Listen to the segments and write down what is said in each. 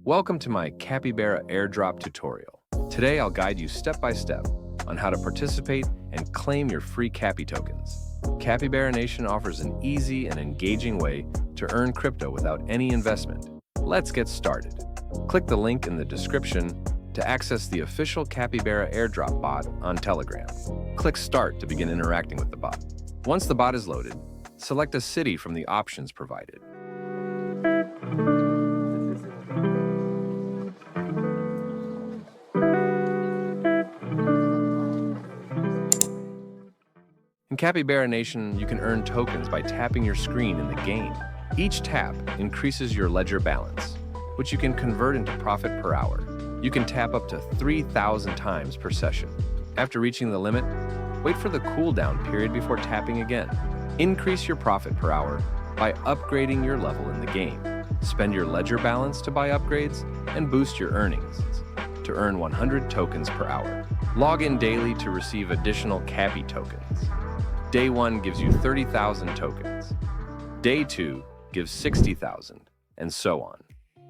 Welcome to my Capybara Airdrop tutorial. Today I'll guide you step by step on how to participate and claim your free Cappy tokens. Capybara Nation offers an easy and engaging way to earn crypto without any investment. Let's get started. Click the link in the description to access the official Capybara Airdrop bot on Telegram. Click Start to begin interacting with the bot. Once the bot is loaded, select a city from the options provided. In Capybara Nation, you can earn tokens by tapping your screen in the game. Each tap increases your ledger balance, which you can convert into profit per hour. You can tap up to 3,000 times per session. After reaching the limit, wait for the cooldown period before tapping again. Increase your profit per hour by upgrading your level in the game. Spend your ledger balance to buy upgrades and boost your earnings to earn 100 tokens per hour. Log in daily to receive additional Cappy tokens. Day 1 gives you 30,000 tokens. Day 2 gives 60,000, and so on.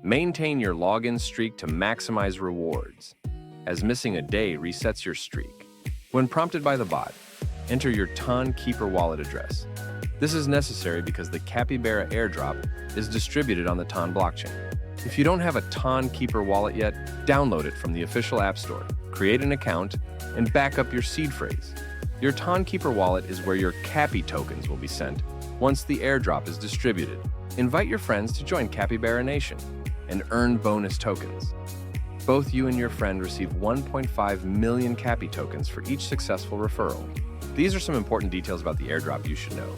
Maintain your login streak to maximize rewards, as missing a day resets your streak. When prompted by the bot, enter your TON Keeper wallet address. This is necessary because the Capybara airdrop is distributed on the TON blockchain. If you don't have a TON Keeper wallet yet, download it from the official app store, create an account, and back up your seed phrase. Your TON Keeper wallet is where your Cappy tokens will be sent once the airdrop is distributed. Invite your friends to join Capybara Nation and earn bonus tokens. Both you and your friend receive 1.5 million Cappy tokens for each successful referral. These are some important details about the airdrop you should know.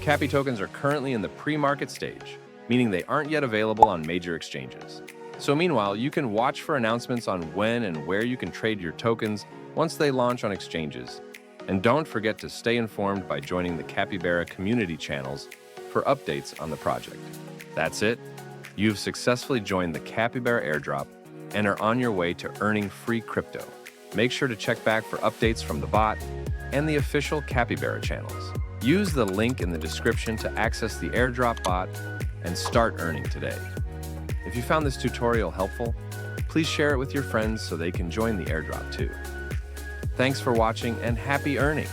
Cappy tokens are currently in the pre-market stage, meaning they aren't yet available on major exchanges. So meanwhile, you can watch for announcements on when and where you can trade your tokens once they launch on exchanges. And don't forget to stay informed by joining the Capybara community channels for updates on the project. That's it. You've successfully joined the Capybara airdrop and are on your way to earning free crypto. Make sure to check back for updates from the bot and the official Capybara channels. Use the link in the description to access the airdrop bot and start earning today. If you found this tutorial helpful, please share it with your friends so they can join the airdrop too. Thanks for watching and happy earning!